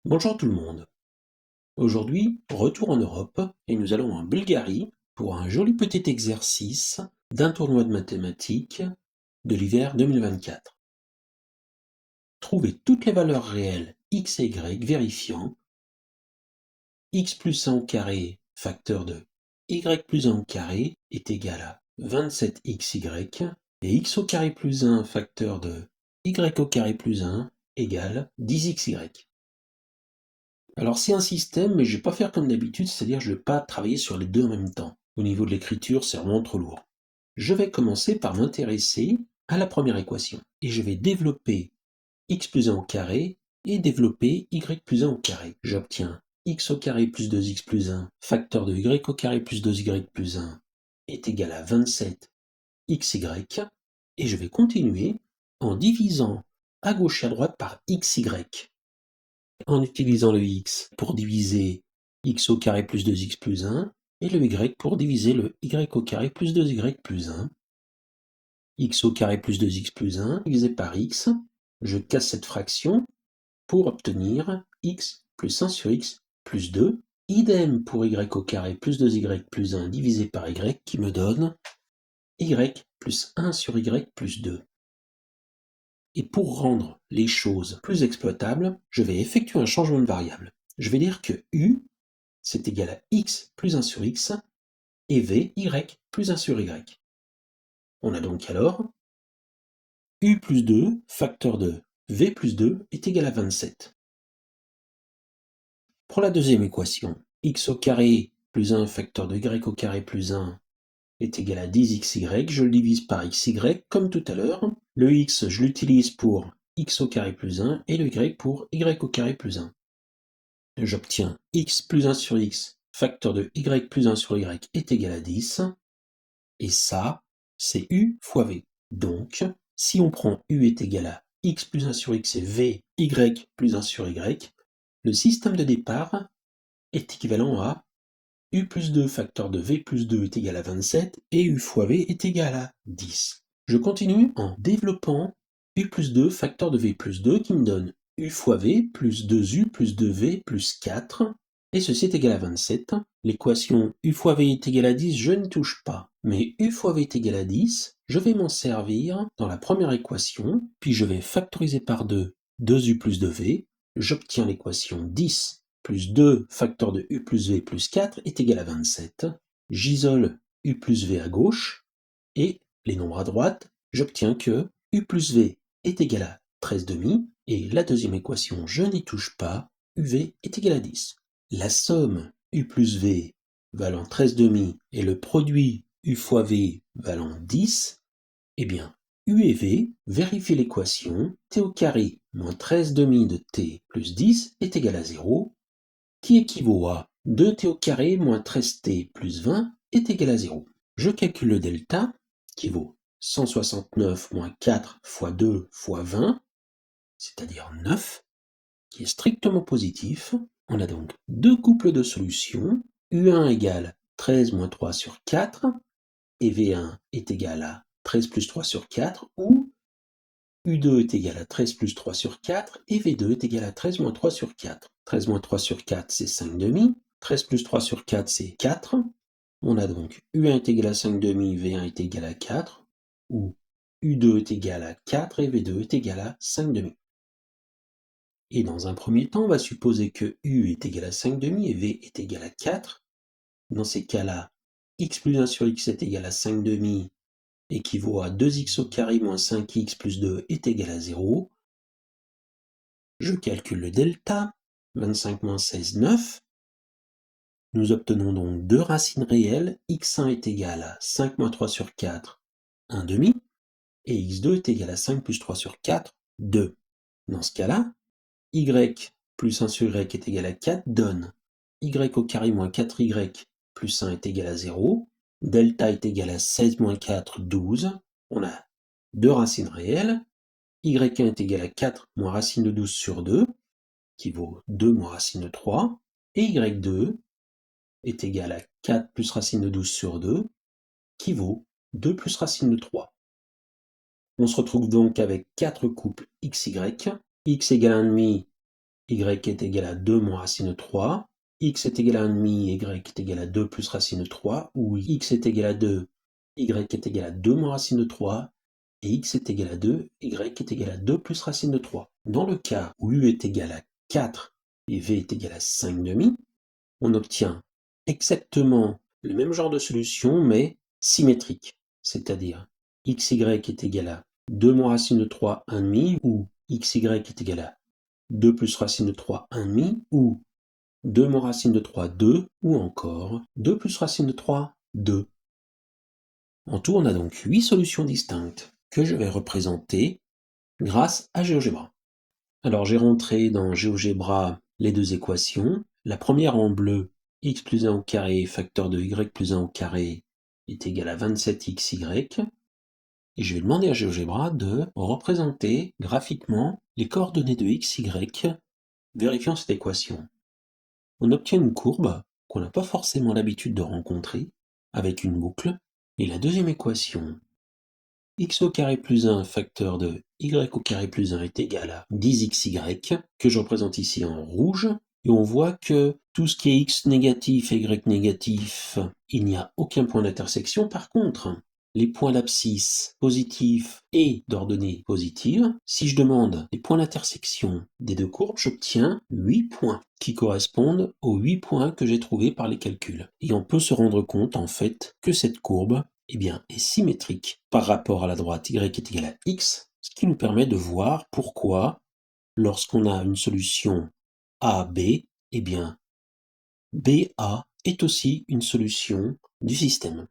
Bonjour tout le monde. Aujourd'hui, retour en Europe et nous allons en Bulgarie pour un joli petit exercice d'un tournoi de mathématiques de l'hiver 2024. Trouvez toutes les valeurs réelles x et y vérifiant x plus 1 au carré facteur de y plus 1 au carré est égal à 27xy et x au carré plus 1 facteur de y au carré plus 1 égale 10xy. Alors c'est un système, mais je vais pas faire comme d'habitude, c'est-à-dire je vais pas travailler sur les deux en même temps. Au niveau de l'écriture, c'est vraiment trop lourd. Je vais commencer par m'intéresser à la première équation, et je vais développer x plus 1 au carré et développer y plus 1 au carré. J'obtiens x au carré plus 2x plus 1, facteur de y au carré plus 2y plus 1 est égal à 27xy, et je vais continuer en divisant à gauche et à droite par xy. En utilisant le x pour diviser x au carré plus 2x plus 1 et le y pour diviser le y au carré plus 2y plus 1. X au carré plus 2x plus 1 divisé par x, je casse cette fraction pour obtenir x plus 1 sur x plus 2. Idem pour y au carré plus 2y plus 1 divisé par y qui me donne y plus 1 sur y plus 2. Et pour rendre les choses plus exploitables, je vais effectuer un changement de variable. Je vais dire que u, c'est égal à x plus 1 sur x, et v, y plus 1 sur y. On a donc alors u plus 2, facteur de v plus 2, est égal à 27. Pour la deuxième équation, x au carré plus 1, facteur de y au carré plus 1, est égal à 10xy, je le divise par xy comme tout à l'heure. Le x, je l'utilise pour x au carré plus 1 et le y pour y au carré plus 1. J'obtiens x plus 1 sur x, facteur de y plus 1 sur y est égal à 10. Et ça, c'est u fois v. Donc, si on prend u est égal à x plus 1 sur x et v, y plus 1 sur y, le système de départ est équivalent à u plus 2 facteur de v plus 2 est égal à 27 et u fois v est égal à 10. Je continue en développant u plus 2 facteur de v plus 2 qui me donne u fois v plus 2u plus 2v plus 4, et ceci est égal à 27. L'équation u fois v est égal à 10, je ne touche pas, mais u fois v est égal à 10, je vais m'en servir dans la première équation, puis je vais factoriser par 2u plus 2v, j'obtiens l'équation 10 plus 2 facteur de u plus v plus 4 est égal à 27. J'isole u plus v à gauche, et les nombres à droite, j'obtiens que u plus v est égal à 13 demi, et la deuxième équation, je n'y touche pas, uv est égal à 10. La somme u plus v valant 13 demi et le produit u fois v valant 10, eh bien, u et v, vérifie l'équation t au carré moins 13 demi de t plus 10 est égal à 0, qui équivaut à 2t au carré moins 13t plus 20 est égal à 0. Je calcule le delta, qui vaut 169 moins 4 fois 2 fois 20, c'est-à-dire 9, qui est strictement positif. On a donc deux couples de solutions, u1 égale 13 moins 3 sur 4, et v1 est égal à 13 plus 3 sur 4, ou u2 est égal à 13 plus 3 sur 4, et v2 est égal à 13 moins 3 sur 4. 13 moins 3 sur 4, c'est 5 demi. 13 plus 3 sur 4, c'est 4. On a donc u1 est égal à 5 demi, v1 est égal à 4, ou u2 est égal à 4 et v2 est égal à 5 demi. Et dans un premier temps, on va supposer que u est égal à 5 demi et v est égal à 4. Dans ces cas-là, x plus 1 sur x est égal à 5 demi équivaut à 2x au carré moins 5x plus 2 est égal à 0. Je calcule le delta, 25 moins 16, 9. Nous obtenons donc deux racines réelles, x1 est égal à 5 moins 3 sur 4, 1 demi, et x2 est égal à 5 plus 3 sur 4, 2. Dans ce cas-là, y plus 1 sur y est égal à 4 donne y au carré moins 4y plus 1 est égal à 0, delta est égal à 16 moins 4, 12. On a deux racines réelles, y1 est égal à 4 moins racine de 12 sur 2, qui vaut 2 moins racine de 3, et y2 est égal à 4 plus racine de 12 sur 2, qui vaut 2 plus racine de 3. On se retrouve donc avec quatre couples xy, x égale 1,5 y est égal à 2 moins racine de 3, x est égal à 1,5, y est égal à 2 plus racine de 3, ou x est égal à 2, y est égal à 2 moins racine de 3, et x est égal à 2, y est égal à 2 plus racine de 3. Dans le cas où u est égal à 4 et v est égal à 5,5, on obtient exactement le même genre de solution, mais symétrique. C'est-à-dire, xy est égal à 2 moins racine de 3, 1,5, ou xy est égal à 2 plus racine de 3, 1,5, ou 2 moins racine de 3, 2, ou encore 2 plus racine de 3, 2. En tout, on a donc 8 solutions distinctes que je vais représenter grâce à GeoGebra. Alors j'ai rentré dans GeoGebra les deux équations. La première en bleu, x plus 1 au carré facteur de y plus 1 au carré est égal à 27xy. Et je vais demander à GeoGebra de représenter graphiquement les coordonnées de x, y, vérifiant cette équation. On obtient une courbe qu'on n'a pas forcément l'habitude de rencontrer, avec une boucle, et la deuxième équation, x au carré plus 1 facteur de y au carré plus 1 est égal à 10xy, que je représente ici en rouge, et on voit que tout ce qui est x négatif et y négatif, il n'y a aucun point d'intersection. Par contre, les points d'abscisse positifs et d'ordonnée positive, si je demande les points d'intersection des deux courbes, j'obtiens 8 points qui correspondent aux 8 points que j'ai trouvés par les calculs. Et on peut se rendre compte en fait que cette courbe est symétrique par rapport à la droite y est égal à x, ce qui nous permet de voir pourquoi, lorsqu'on a une solution AB, BA est aussi une solution du système.